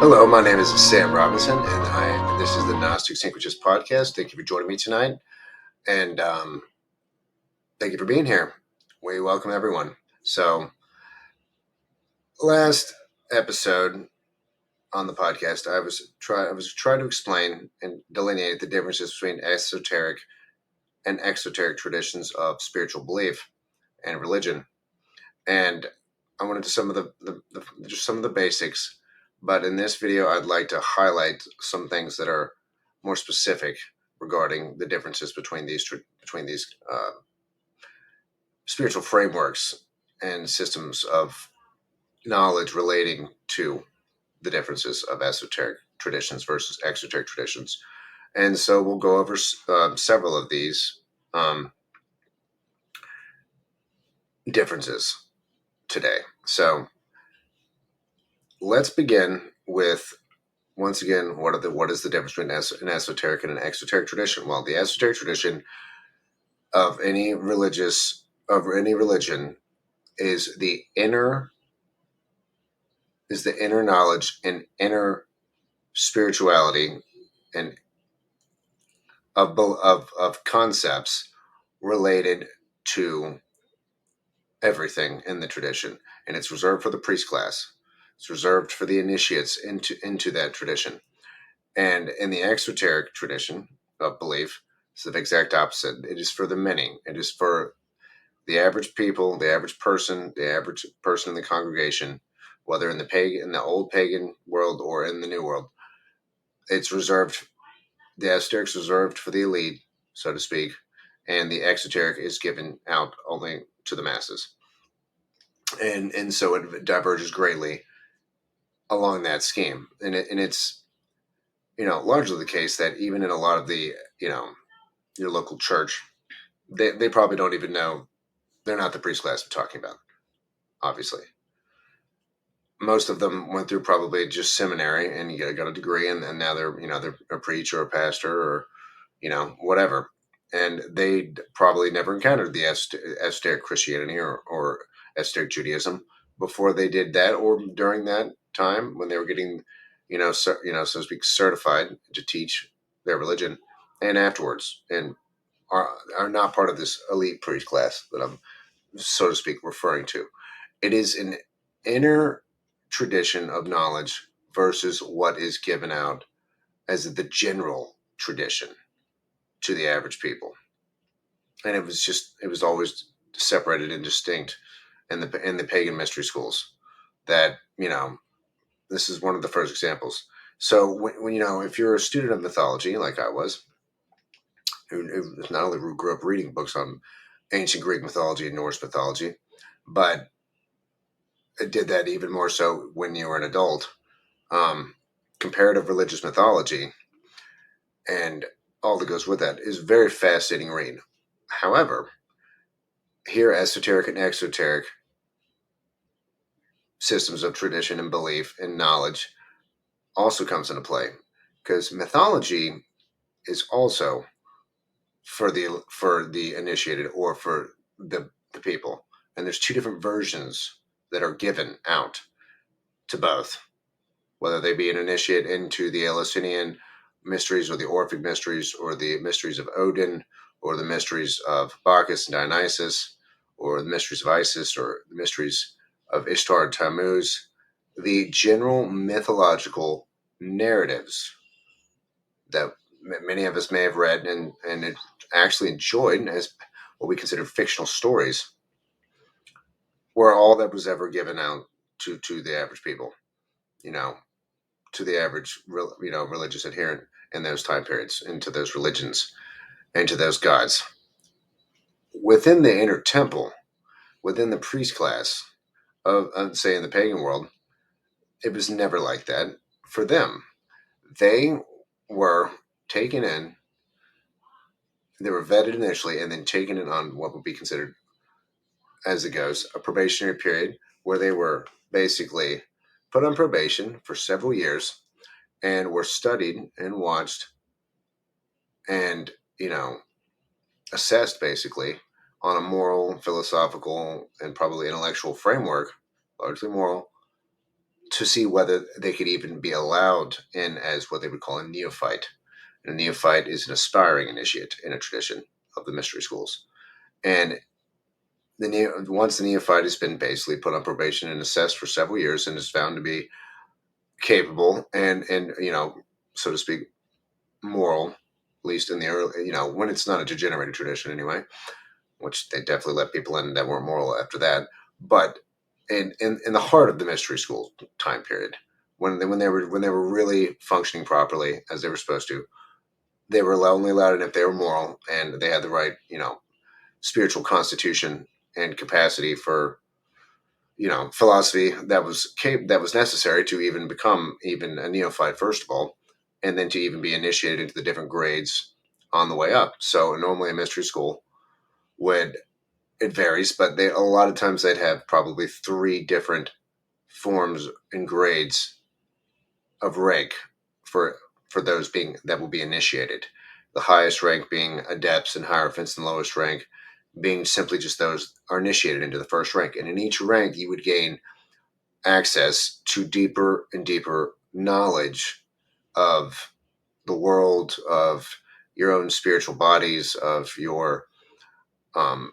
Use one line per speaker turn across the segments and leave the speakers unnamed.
Hello, my name is Sam Robinson, and this is the Gnostic Syncretist podcast. Thank you for joining me tonight, and thank you for being here. We welcome everyone. So, last episode on the podcast, I was trying to explain and delineate the differences between esoteric and exoteric traditions of spiritual belief and religion, and I went into some of just some of the basics. But in this video, I'd like to highlight some things that are more specific regarding the differences between these spiritual frameworks and systems of knowledge relating to the differences of esoteric traditions versus exoteric traditions. And so we'll go over several of these differences today. So let's begin with, once again, what is the difference between an esoteric and an exoteric tradition? Well, the esoteric tradition of any religion is the inner knowledge and inner spirituality and of concepts related to everything in the tradition, and it's reserved for the priest class. It's reserved for the initiates into that tradition. And in the exoteric tradition of belief, it's the exact opposite. It is for the many. It is for the average people, the average person in the congregation, whether in the old pagan world or in the new world. It's reserved. The esoteric is reserved for the elite, so to speak, and the exoteric is given out only to the masses. And so it diverges greatly along that scheme, and it's largely the case that even in a lot of the your local church, they probably don't even know. They're not the priest class we're talking about, obviously. Most of them went through probably just seminary and got a degree, and now they're a preacher or a pastor or whatever, and they probably never encountered the esoteric Christianity or esoteric Judaism before they did that, or during that time when they were getting so to speak certified to teach their religion, and afterwards, and are not part of this elite priest class that I'm, so to speak, referring to. It is an inner tradition of knowledge versus what is given out as the general tradition to the average people. And it was always separated and distinct in the pagan mystery schools. That this is one of the first examples. So when if you're a student of mythology like I was, who not only grew up reading books on ancient Greek mythology and Norse mythology, but did that even more so when you were an adult. Comparative religious mythology and all that goes with that is very fascinating read. However, here esoteric and exoteric systems of tradition and belief and knowledge also comes into play, because mythology is also for the initiated or for the people, and there's two different versions that are given out to both, whether they be an initiate into the Eleusinian mysteries or the Orphic mysteries or the mysteries of Odin or the mysteries of Bacchus and Dionysus or the mysteries of Isis or the mysteries of Ishtar and Tammuz. The general mythological narratives that many of us may have read and actually enjoyed as what we consider fictional stories were all that was ever given out to the average people, to the average religious adherent in those time periods, into those religions, and to those gods. Within the inner temple, within the priest class of say in the pagan world, it was never like that for them. They were taken in, they were vetted initially, and then taken in on what would be considered, as it goes, a probationary period where they were basically put on probation for several years and were studied and watched and, assessed basically on a moral, philosophical, and probably intellectual framework, largely moral, to see whether they could even be allowed in as what they would call a neophyte. And a neophyte is an aspiring initiate in a tradition of the mystery schools. And once the neophyte has been basically put on probation and assessed for several years and is found to be capable and so to speak, moral, at least in the early, when it's not a degenerated tradition anyway, which they definitely let people in that weren't moral after that. But in the heart of the mystery school time period, when they were really functioning properly as they were supposed to, they were only allowed in if they were moral and they had the right, spiritual constitution and capacity for, philosophy that was necessary to even become even a neophyte first of all, and then to even be initiated into the different grades on the way up. So normally a mystery school would, it varies, but they a lot of times they'd have probably three different forms and grades of rank for those being that will be initiated. The highest rank being adepts and hierophants, and lowest rank being simply just those are initiated into the first rank. And in each rank, you would gain access to deeper and deeper knowledge of the world, of your own spiritual bodies, of your um,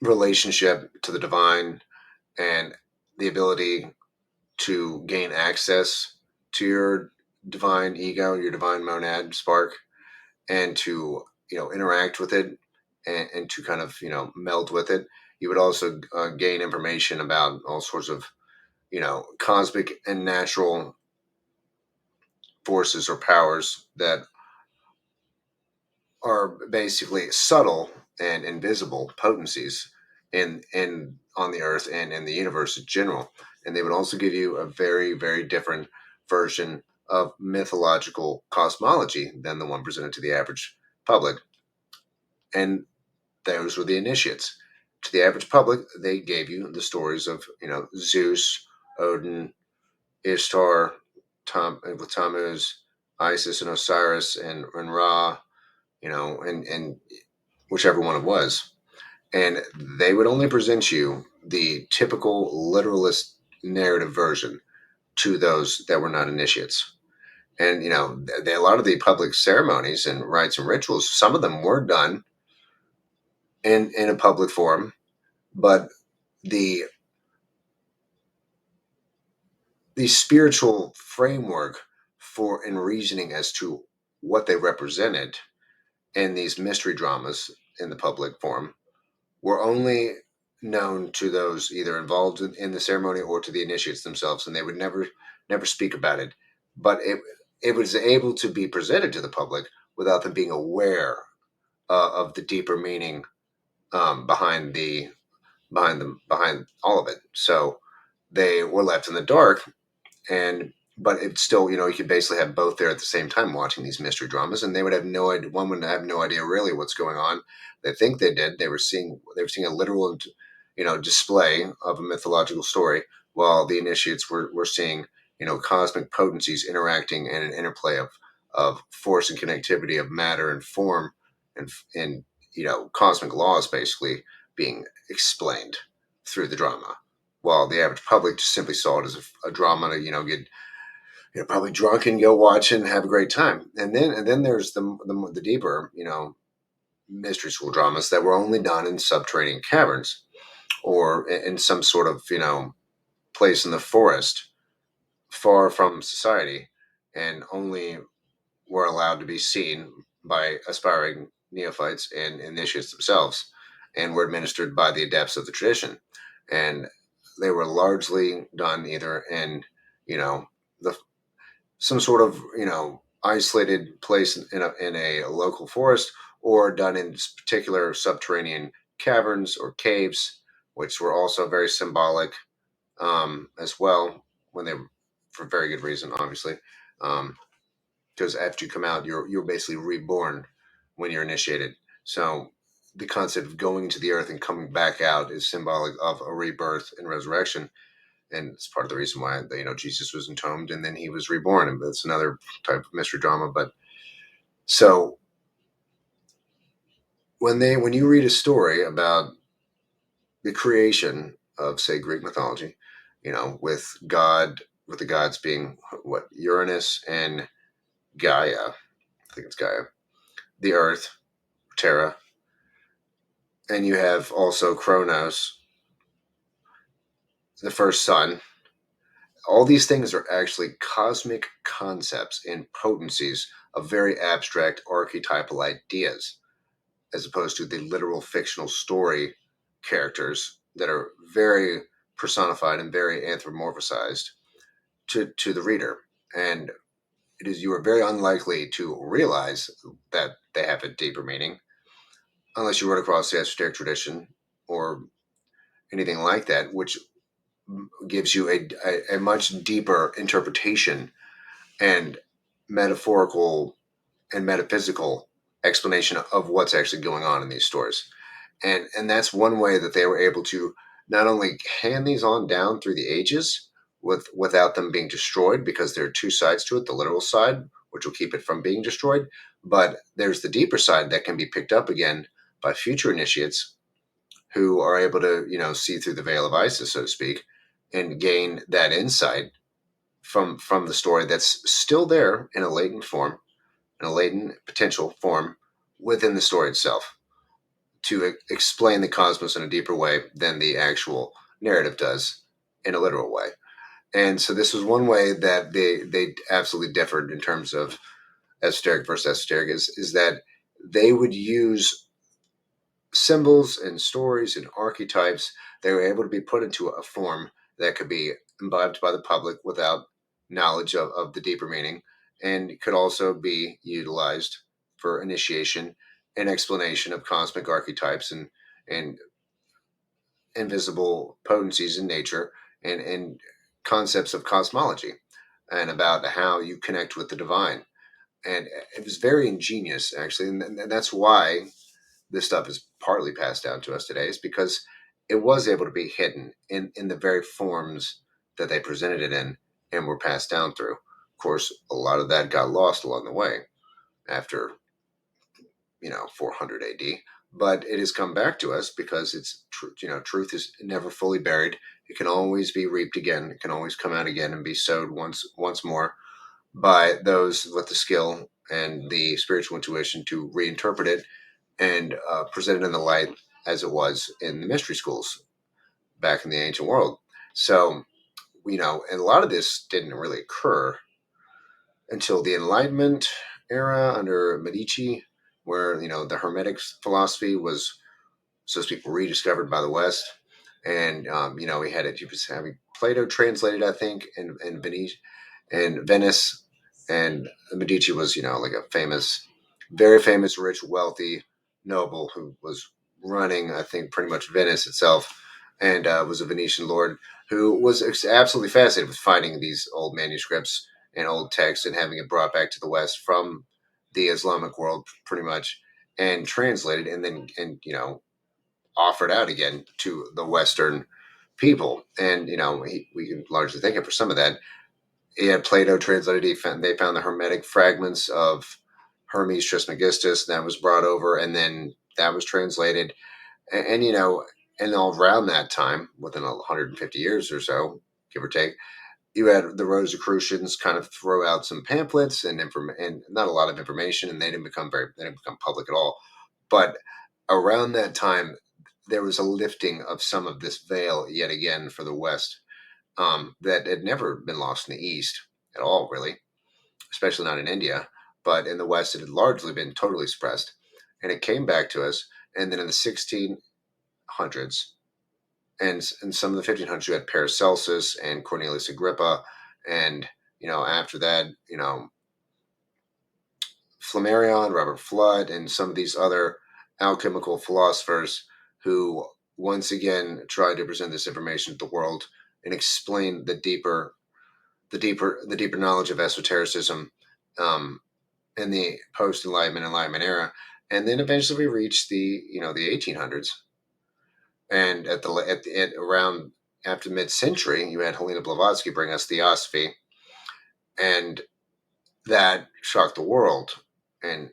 relationship to the divine, and the ability to gain access to your divine ego, your divine monad spark, and to interact with it, and to kind of meld with it. You would also gain information about all sorts of cosmic and natural forces or powers that are basically subtle and invisible potencies in on the earth and in the universe in general. And they would also give you a very, very different version of mythological cosmology than the one presented to the average public. And those were the initiates. To the average public, they gave you the stories of Zeus, Odin, Ishtar, with Tammuz, Isis and Osiris, and Ra, and whichever one it was. And they would only present you the typical literalist narrative version to those that were not initiates. And a lot of the public ceremonies and rites and rituals, some of them were done in a public forum, but the the spiritual framework for and reasoning as to what they represented in these mystery dramas in the public forum were only known to those either involved in the ceremony or to the initiates themselves, and they would never speak about it. But it was able to be presented to the public without them being aware of the deeper meaning behind all of it. So they were left in the dark, and but it's still you could basically have both there at the same time watching these mystery dramas, and they would have no idea. One would have no idea really what's going on. They think they did. They were seeing a literal display of a mythological story, while the initiates were seeing cosmic potencies interacting and an interplay of force and connectivity of matter and form, and cosmic laws basically being explained through the drama, while the average public just simply saw it as a drama to get probably drunk and go watch and have a great time. And then there's the deeper mystery school dramas that were only done in subterranean caverns or in some sort of place in the forest far from society, and only were allowed to be seen by aspiring neophytes and initiates themselves, and were administered by the adepts of the tradition. And they were largely done either in the some sort of isolated place in a local forest, or done in particular subterranean caverns or caves, which were also very symbolic as well when they for very good reason, obviously, because after you come out, you're basically reborn when you're initiated. So the concept of going into the earth and coming back out is symbolic of a rebirth and resurrection, and it's part of the reason why Jesus was entombed and then he was reborn. And that's another type of mystery drama. But so when you read a story about the creation of, say, Greek mythology, with the gods being what, Uranus and Gaia. I think it's Gaia, the Earth, Terra, and you have also Kronos, the first sun. All these things are actually cosmic concepts and potencies of very abstract archetypal ideas, as opposed to the literal fictional story characters that are very personified and very anthropomorphized to the reader. And you are very unlikely to realize that they have a deeper meaning unless you run across the esoteric tradition or anything like that, which gives you a much deeper interpretation and metaphorical and metaphysical explanation of what's actually going on in these stories. And that's one way that they were able to not only hand these on down through the ages without them being destroyed, because there are two sides to it: the literal side, which will keep it from being destroyed, but there's the deeper side that can be picked up again by future initiates who are able to see through the veil of Isis, so to speak, and gain that insight from the story that's still there in a latent form, in a latent potential form within the story itself, to explain the cosmos in a deeper way than the actual narrative does in a literal way. And so this was one way that they absolutely differed in terms of esoteric versus esoteric, is that they would use symbols and stories and archetypes. They were able to be put into a form that could be imbibed by the public without knowledge of the deeper meaning, and could also be utilized for initiation and explanation of cosmic archetypes and invisible potencies in nature, and concepts of cosmology, and about how you connect with the divine. And it was very ingenious, actually, and that's why this stuff is partly passed down to us today, is because it was able to be hidden in the very forms that they presented it in and were passed down through. Of course, a lot of that got lost along the way after 400 AD, but it has come back to us because truth is never fully buried. It can always be reaped again. It can always come out again and be sowed once more by those with the skill and the spiritual intuition to reinterpret it and present it in the light as it was in the mystery schools back in the ancient world. So, and a lot of this didn't really occur until the Enlightenment era under Medici, where the Hermetic philosophy was, so to speak, rediscovered by the West. And he had it. He was having Plato translated, I think, in Venice, and Medici was like a famous, very famous, rich, wealthy noble who was running, I think, pretty much Venice itself, and was a Venetian lord who was absolutely fascinated with finding these old manuscripts and old texts and having it brought back to the West from the Islamic world, pretty much, and translated, and then offered out again to the Western people. And we can largely thank him for some of that. He had Plato translated. They found the Hermetic fragments of Hermes Trismegistus, and that was brought over, and then that was translated. And all around that time, within 150 years or so, give or take, you had the Rosicrucians kind of throw out some pamphlets and not a lot of information, and they didn't become public at all. But around that time, there was a lifting of some of this veil yet again for the West, that had never been lost in the East at all, really, especially not in India. But in the West, it had largely been totally suppressed. And it came back to us. And then in the 1600s and some of the 1500s, you had Paracelsus and Cornelius Agrippa. And, after that, Flammarion, Robert Flood, and some of these other alchemical philosophers who once again tried to present this information to the world and explain the deeper knowledge of esotericism, in the post Enlightenment era, and then eventually we reached the 1800s, and at around after mid century, you had Helena Blavatsky bring us theosophy, and that shocked the world and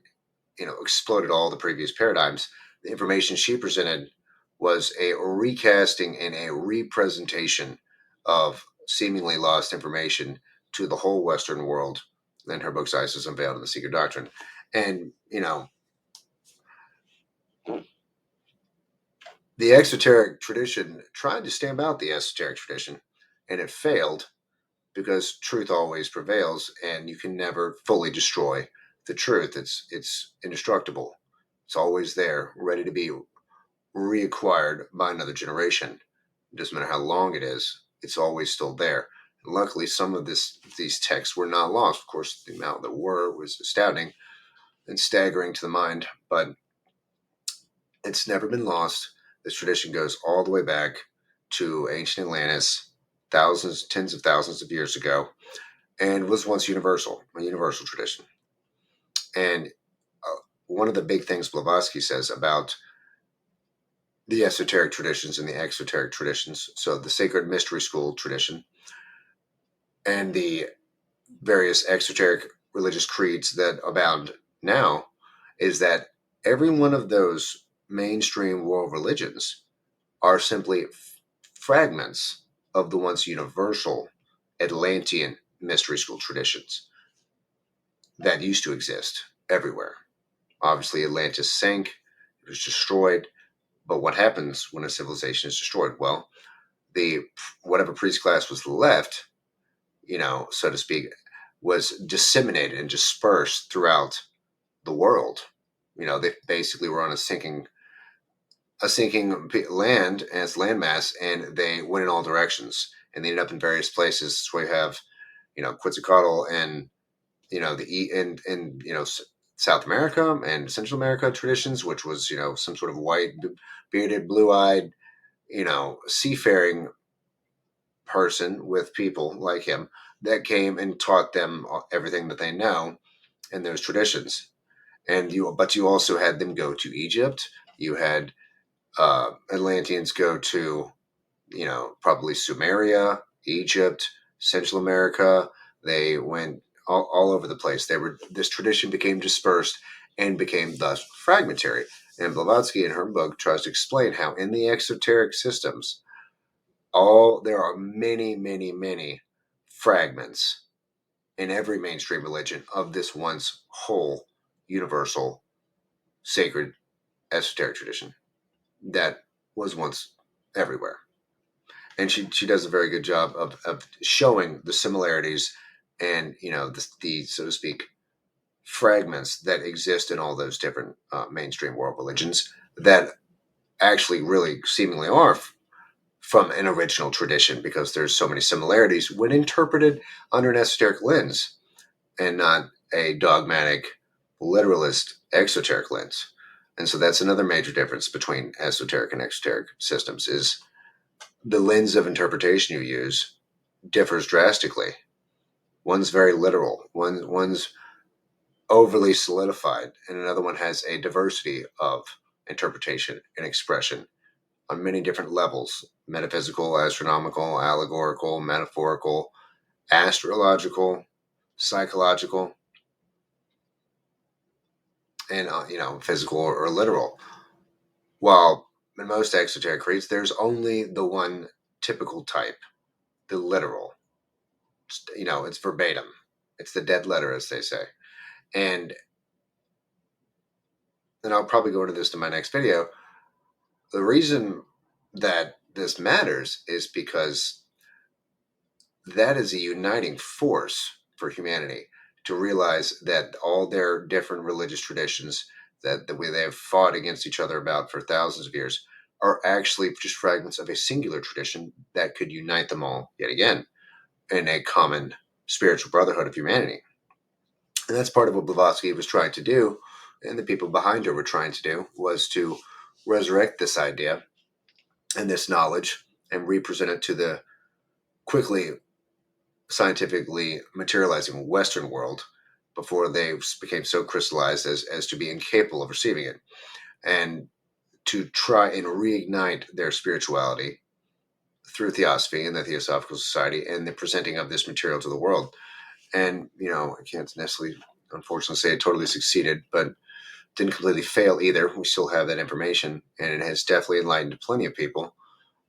exploded all the previous paradigms. The information she presented was a recasting and a representation of seemingly lost information to the whole Western world in her books Isis Unveiled and the Secret Doctrine. And, the exoteric tradition tried to stamp out the esoteric tradition, and it failed because truth always prevails, and you can never fully destroy the truth. It's indestructible. It's always there, ready to be reacquired by another generation. It doesn't matter how long it is; it's always still there. And luckily, some of these texts were not lost. Of course, the amount that were was astounding and staggering to the mind, but it's never been lost. This tradition goes all the way back to ancient Atlantis, thousands, tens of thousands of years ago, and was once universal, a universal tradition. And one of the big things Blavatsky says about the esoteric traditions and the exoteric traditions, so the sacred mystery school tradition and the various exoteric religious creeds that abound now, is that every one of those mainstream world religions are simply fragments of the once universal Atlantean mystery school traditions that used to exist everywhere. Obviously, Atlantis sank, it was destroyed. But what happens when a civilization is destroyed? Well, the whatever priest class was left, so to speak, was disseminated and dispersed throughout the world. They basically were on a sinking land and its landmass, and they went in all directions, and they ended up in various places. So we have, Quetzalcoatl and the in South America and Central America traditions, which was some sort of white, bearded, blue-eyed, seafaring person with people like him that came and taught them everything that they know in those traditions. But you also had them go to Egypt. You had Atlanteans go to, probably Sumeria, Egypt, Central America. They went all over the place. This tradition became dispersed and became thus fragmentary. And Blavatsky in her book tries to explain how in the exoteric systems, there are many, many, many fragments in every mainstream religion of this once whole, universal, sacred, esoteric tradition that was once everywhere. And she does a very good job of showing the similarities and the so to speak fragments that exist in all those different mainstream world religions that actually really seemingly are from an original tradition, because there's so many similarities when interpreted under an esoteric lens and not a dogmatic literalist exoteric lens. And so that's another major difference between esoteric and exoteric systems, is the lens of interpretation you use differs drastically. One's very literal, one's overly solidified, and another one has a diversity of interpretation and expression on many different levels: metaphysical, astronomical, allegorical, metaphorical, astrological, psychological, and physical or literal. While in most exoteric creeds, there's only the one typical type, the literal. It's verbatim. It's the dead letter, as they say. And then I'll probably go into this in my next video. The reason that this matters is because that is a uniting force for humanity, to realize that all their different religious traditions that the way they have fought against each other about for thousands of years are actually just fragments of a singular tradition that could unite them all yet again in a common spiritual brotherhood of humanity. And that's part of what Blavatsky was trying to do, and the people behind her were trying to do, was to resurrect this idea and this knowledge and represent it to the quickly scientifically materializing Western world before they became so crystallized as to be incapable of receiving it, and to try and reignite their spirituality through theosophy and the Theosophical Society and the presenting of this material to the world. And, I can't necessarily, unfortunately, say it totally succeeded, but didn't completely fail either. We still have that information, and it has definitely enlightened plenty of people.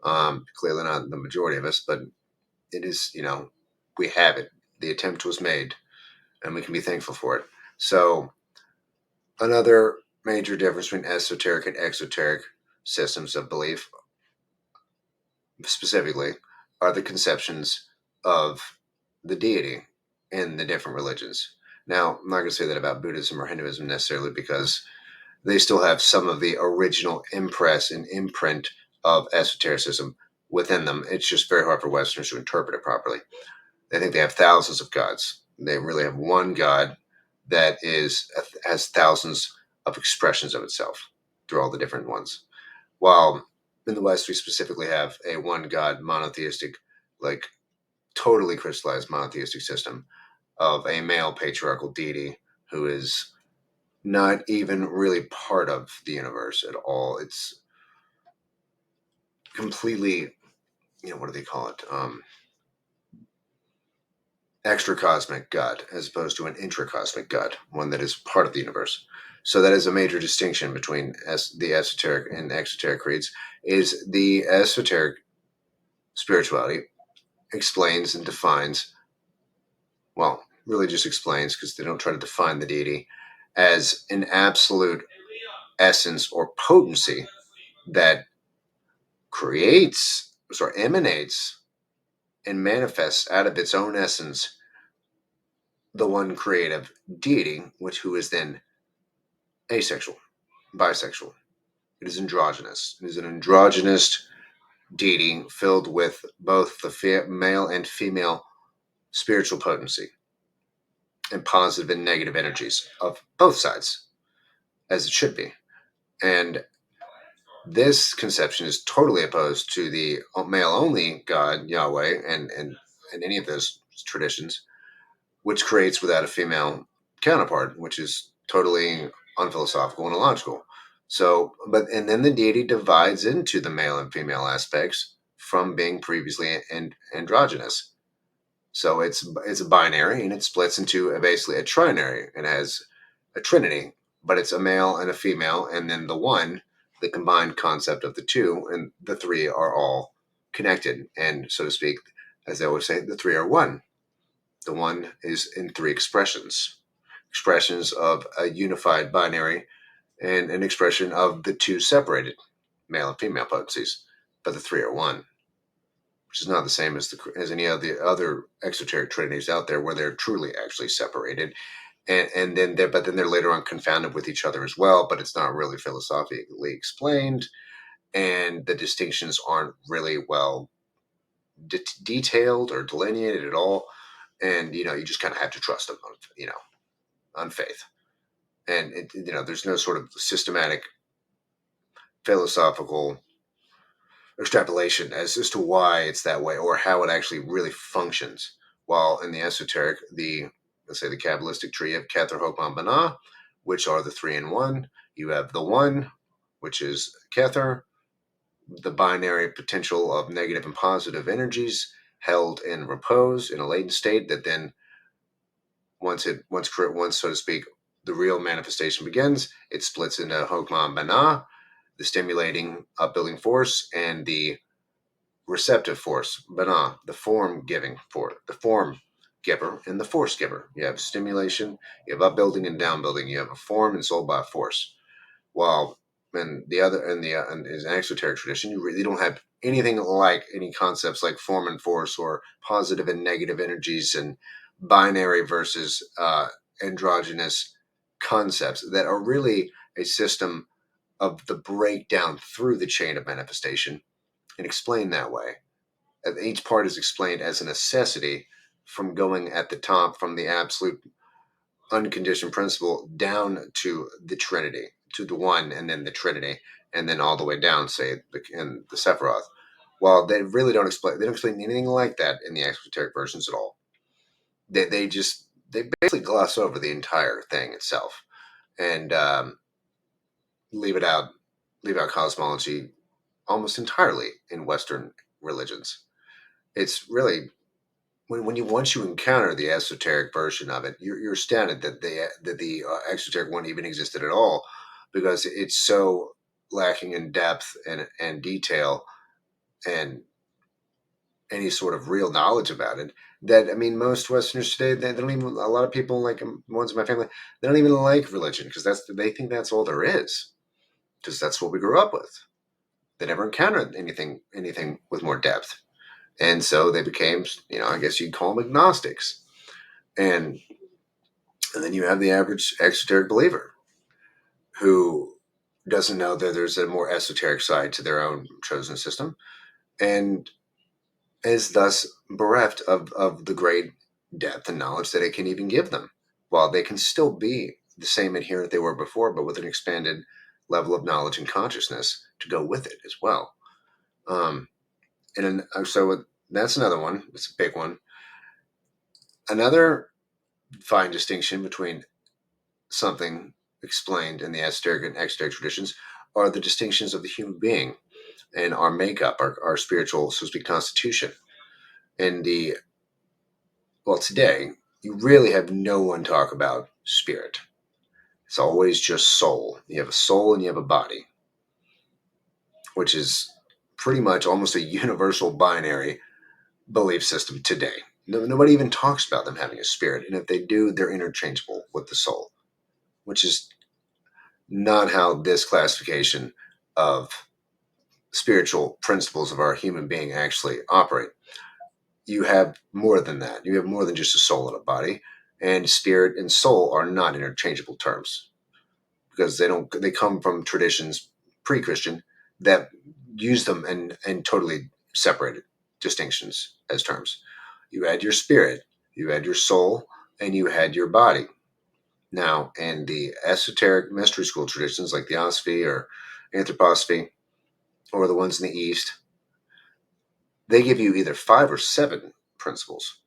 Clearly not the majority of us, but it is, we have it. The attempt was made, and we can be thankful for it. So another major difference between esoteric and exoteric systems of belief, specifically, are the conceptions of the deity in the different religions. Now, I'm not going to say that about Buddhism or Hinduism necessarily, because they still have some of the original impress and imprint of esotericism within them. It's just very hard for Westerners to interpret it properly. They think they have thousands of gods. They really have one God that has thousands of expressions of itself through all the different ones. While in the West, we specifically have a one God monotheistic, like totally crystallized monotheistic system of a male patriarchal deity who is not even really part of the universe at all. It's completely, what do they call it? Extra cosmic God, as opposed to an intracosmic God, one that is part of the universe. So that is a major distinction between the esoteric and exoteric creeds. Is the esoteric spirituality explains and defines, well, really just explains, because they don't try to define the deity as an absolute essence or potency that creates or emanates and manifests out of its own essence the one creative deity, who is then asexual, bisexual. It is androgynous. It is an androgynous deity filled with both the male and female spiritual potency and positive and negative energies of both sides, as it should be. And this conception is totally opposed to the male only God, Yahweh, and any of those traditions, which creates without a female counterpart, which is totally unphilosophical and illogical. So, and then the deity divides into the male and female aspects from being previously androgynous. So it's a binary, and it splits into basically a trinary. It has a trinity, but it's a male and a female, and then the combined concept of the two, and the three are all connected. And so to speak, as they always say, the three are one. The one is in three expressions of a unified binary, and an expression of the two separated male and female potencies. But the three are one, which is not the same as any of the other exoteric trinities out there, where they're truly actually separated, and then they're later on confounded with each other as well. But it's not really philosophically explained, and the distinctions aren't really well detailed or delineated at all. And you just kind of have to trust them, on faith. And there's no sort of systematic philosophical extrapolation as to why it's that way or how it actually really functions. While in the esoteric, let's say the kabbalistic tree of Kether, Hopan, Bana, which are the three in one. You have the one, which is Kether, the binary potential of negative and positive energies held in repose in a latent state that then once so to speak, the real manifestation begins, it splits into Hokman Bana, the stimulating upbuilding force, and the receptive force, Bana, the form giving force, the form giver and the force giver. You have stimulation, you have upbuilding and downbuilding. You have a form and soul by force. While in the other, in an exoteric tradition, you really don't have anything like any concepts like form and force or positive and negative energies and binary versus androgynous concepts that are really a system of the breakdown through the chain of manifestation and explained that way. Each part is explained as a necessity from going at the top from the absolute unconditioned principle down to the Trinity, to the one, and then the Trinity, and then all the way down, say, in the Sephiroth. Well, they really don't explain anything like that in the exoteric versions at all. They basically gloss over the entire thing itself and leave it out, leave out cosmology almost entirely in Western religions. It's really when you once you encounter the esoteric version of it, you're astounded that the exoteric one even existed at all, because it's so lacking in depth and detail and any sort of real knowledge about it. That, I mean, most Westerners today, they don't even, a lot of people, like ones in my family, they don't even like religion because they think that's all there is, because that's what we grew up with. They never encountered anything with more depth, and so they became, I guess you'd call them agnostics. And then you have the average exoteric believer who doesn't know that there's a more esoteric side to their own chosen system, and is thus bereft of the great depth and knowledge that it can even give them, while they can still be the same adherent they were before, but with an expanded level of knowledge and consciousness to go with it as well. Um, so that's another one. It's a big one. Another fine distinction between something explained in the esoteric and exoteric traditions are the distinctions of the human being and our makeup, our spiritual, so to speak, constitution. In the Well, today, you really have no one talk about spirit. It's always just soul. You have a soul and you have a body, which is pretty much almost a universal binary belief system today. Nobody even talks about them having a spirit. And if they do, they're interchangeable with the soul, which is not how this classification of spiritual principles of our human being actually operate. You have more than that. You have more than just a soul and a body. And spirit and soul are not interchangeable terms, because they come from traditions pre-Christian that use them and totally separated distinctions as terms. You had your spirit, you had your soul, and you had your body. Now, in the esoteric mystery school traditions like theosophy or anthroposophy, or the ones in the East, they give you either 5 or 7 principles.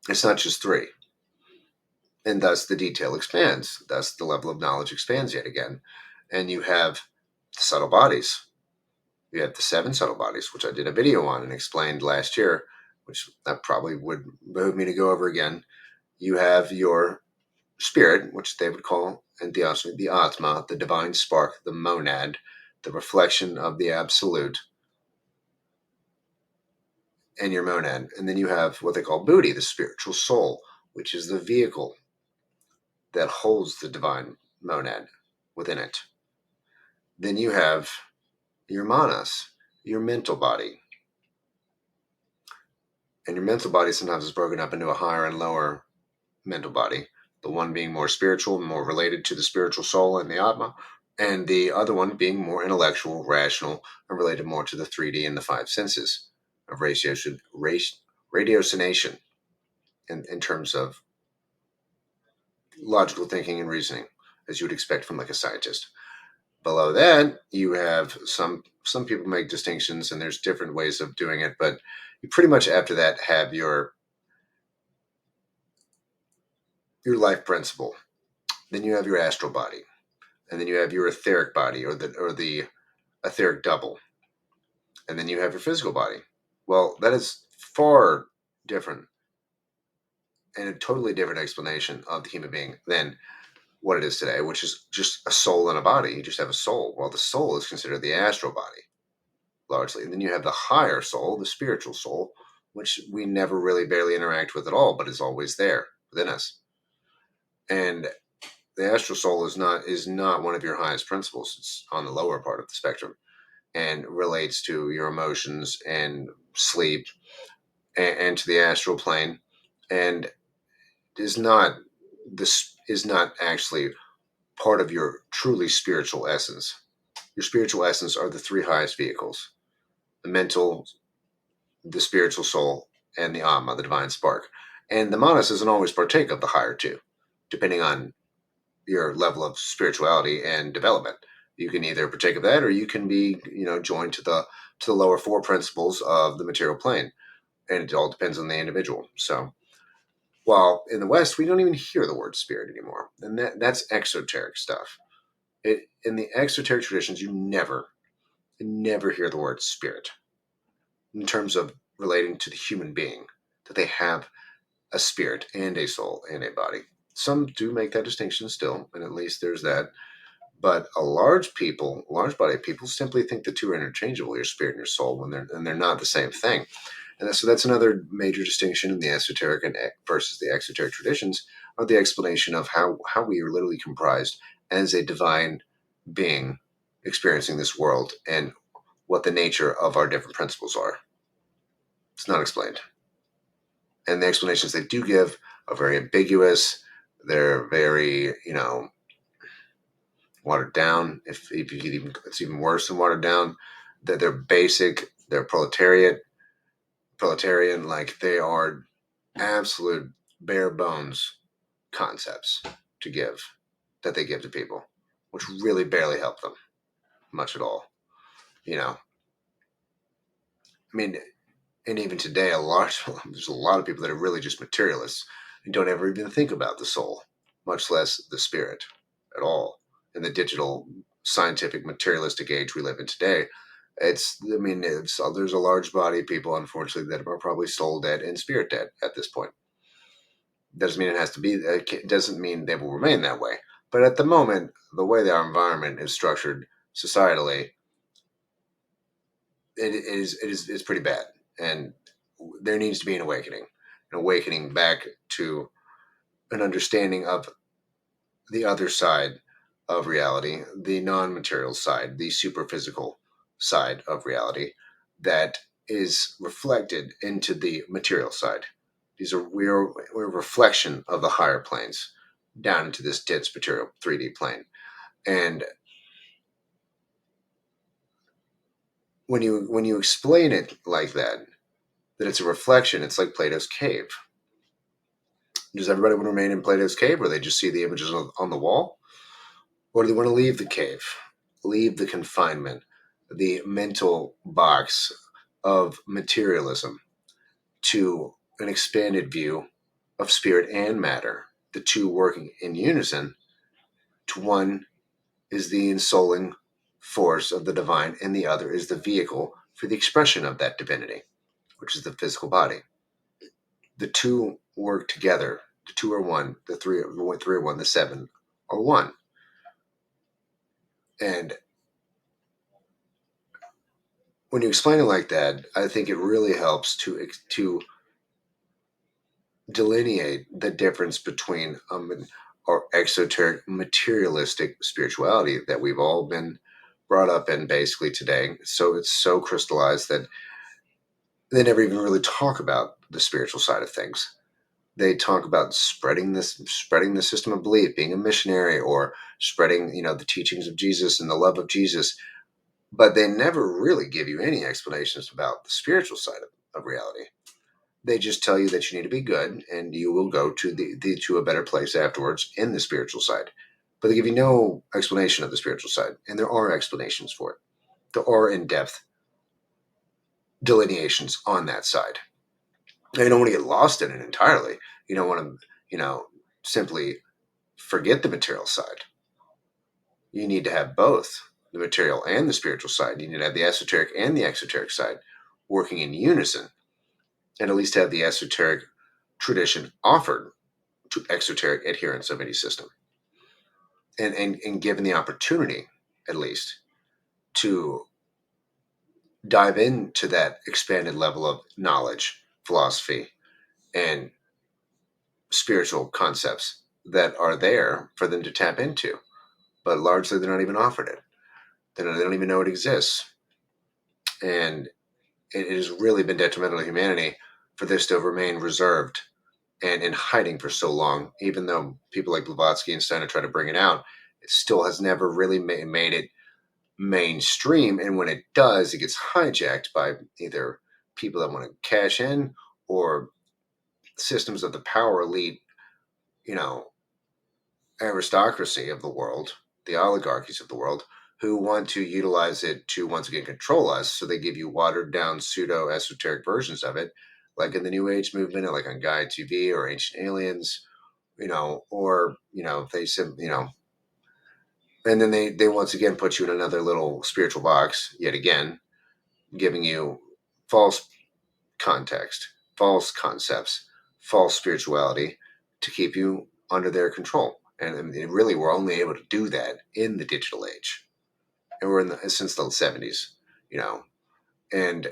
It's not just 3. And thus the detail expands. Thus the level of knowledge expands yet again. And you have the subtle bodies. You have the 7 subtle bodies, which I did a video on and explained last year, which that probably would behoove me to go over again. You have your spirit, which they would call in theosophy the Atma, the divine spark, the monad, the reflection of the absolute, and your monad. And then you have what they call Buddhi, the spiritual soul, which is the vehicle that holds the divine monad within it. Then you have your manas, your mental body. And your mental body sometimes is broken up into a higher and lower mental body, the one being more spiritual, more related to the spiritual soul and the Atma, and the other one being more intellectual, rational, and related more to the 3D and the 5 senses of ratiocination in terms of logical thinking and reasoning, as you would expect from like a scientist. Below that, you have some people make distinctions, and there's different ways of doing it, but you pretty much after that have your life principle. Then you have your astral body, and then you have your etheric body, or the etheric double, and then you have your physical body. Well, that is far different and a totally different explanation of the human being than what it is today, which is just a soul and a body. You just have a soul. Well, the soul is considered the astral body largely, and then you have the higher soul, the spiritual soul, which we never really barely interact with at all, but is always there within us. And the astral soul is not one of your highest principles. It's on the lower part of the spectrum and relates to your emotions and sleep, and to the astral plane, and is not actually part of your truly spiritual essence. Your spiritual essence are the 3 highest vehicles: the mental, the spiritual soul, and the Atma, the divine spark. And the manas doesn't always partake of the higher 2, depending on your level of spirituality and development. You can either partake of that, or you can be, joined to the lower 4 principles of the material plane, and it all depends on the individual. So, while in the West we don't even hear the word spirit anymore, and that's exoteric stuff. In the exoteric traditions, you never hear the word spirit in terms of relating to the human being, that they have a spirit and a soul and a body. Some do make that distinction still, and at least there's that. But a large body of people simply think the two are interchangeable, your spirit and your soul, when they're not the same thing. And so that's another major distinction in the esoteric versus the exoteric traditions, of the explanation of how we are literally comprised as a divine being experiencing this world, and what the nature of our different principles are. It's not explained. And the explanations they do give are very ambiguous. They're very, watered down. If you could even, it's even worse than watered down. That they're basic. They're proletarian. Like, they are absolute bare bones concepts to give, that they give to people, which really barely help them much at all. I mean, and even today, there's a lot of people that are really just materialists and don't ever even think about the soul, much less the spirit, at all. In the digital, scientific, materialistic age we live in today, there's a large body of people, unfortunately, that are probably soul dead and spirit dead at this point. Doesn't mean it has to be. It doesn't mean they will remain that way. But at the moment, the way our environment is structured societally, it is pretty bad, and there needs to be an awakening back to an understanding of the other side of reality, the non-material side, the superphysical side of reality that is reflected into the material side. We're a reflection of the higher planes down into this dense material 3D plane. And when you explain it like that it's a reflection, it's like Plato's cave. Does everybody want to remain in Plato's cave, where they just see the images on the wall? Or do they want to leave the cave, leave the confinement, the mental box of materialism, to an expanded view of spirit and matter, the two working in unison to one is the ensouling force of the divine, and the other is the vehicle for the expression of that divinity, which is the physical body. The two work together. The two are one. The three are one. The seven are one. And when you explain it like that, I think it really helps to delineate the difference between our exoteric materialistic spirituality that we've all been brought up in basically today. So it's so crystallized that they never even really talk about the spiritual side of things. They talk about spreading the system of belief, being a missionary, or spreading, the teachings of Jesus and the love of Jesus. But they never really give you any explanations about the spiritual side of reality. They just tell you that you need to be good, and you will go to to a better place afterwards in the spiritual side. But they give you no explanation of the spiritual side, and there are explanations for it. There are in-depth delineations on that side. Now, you don't want to get lost in it entirely. You don't want to, simply forget the material side. You need to have both the material and the spiritual side. You need to have the esoteric and the exoteric side working in unison, and at least have the esoteric tradition offered to exoteric adherents of any system, and given the opportunity, at least, to dive into that expanded level of knowledge, philosophy, and spiritual concepts that are there for them to tap into. But largely, they're not even offered it. They don't even know it exists. And it has really been detrimental to humanity for this to remain reserved and in hiding for so long. Even though people like Blavatsky and Steiner try to bring it out, it still has never really made it mainstream. And when it does, it gets hijacked by either people that want to cash in, or systems of the power elite, you know, aristocracy of the world, the oligarchies of the world, who want to utilize it to once again control us. So they give you watered down pseudo esoteric versions of it, like in the New Age movement, like on Gaia TV or Ancient Aliens, or they said, and then they once again put you in another little spiritual box yet again, giving you false context, false concepts, false spirituality, to keep you under their control And really, we're only able to do that in the digital age. And we're since the 70s, and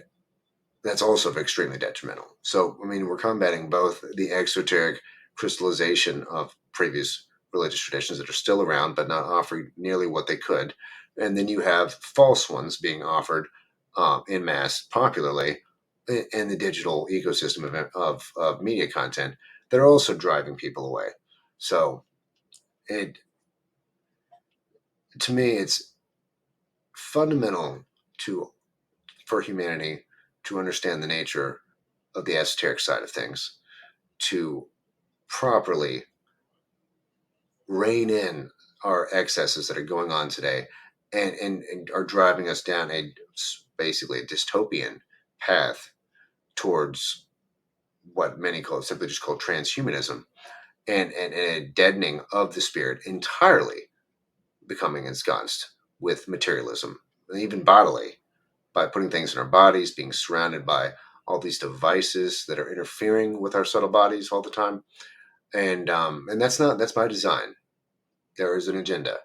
that's also extremely detrimental. So, we're combating both the exoteric crystallization of previous religious traditions that are still around, but not offering nearly what they could. And then you have false ones being offered in mass popularly in the digital ecosystem of media content that are also driving people away. So, it to me, it's fundamental for humanity to understand the nature of the esoteric side of things, to properly rein in our excesses that are going on today, and are driving us down basically a dystopian path towards what many simply just call transhumanism, and a deadening of the spirit entirely, becoming ensconced with materialism, and even bodily, by putting things in our bodies, being surrounded by all these devices that are interfering with our subtle bodies all the time. And that's by design. There is an agenda,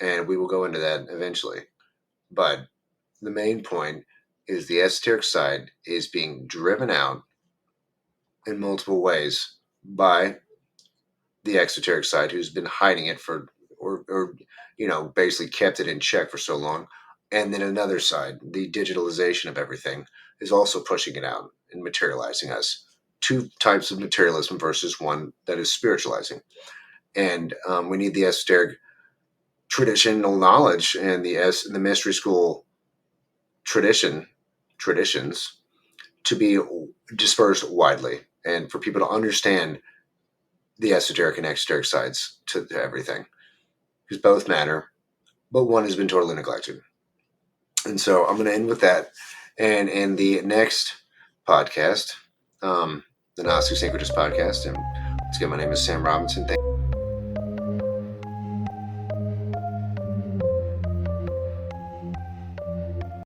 and we will go into that eventually. But the main point is the esoteric side is being driven out in multiple ways by the exoteric side, who's been hiding it or basically kept it in check for so long. And then another side, the digitalization of everything, is also pushing it out and materializing us. Two types of materialism versus one that is spiritualizing. And we need the esoteric traditional knowledge and the mystery school traditions to be dispersed widely, and for people to understand the esoteric and exoteric sides to everything, because both matter, but one has been totally neglected. And so I'm going to end with that. And in the next podcast, the Gnostic Syncretist podcast, and once again, my name is Sam Robinson. Thank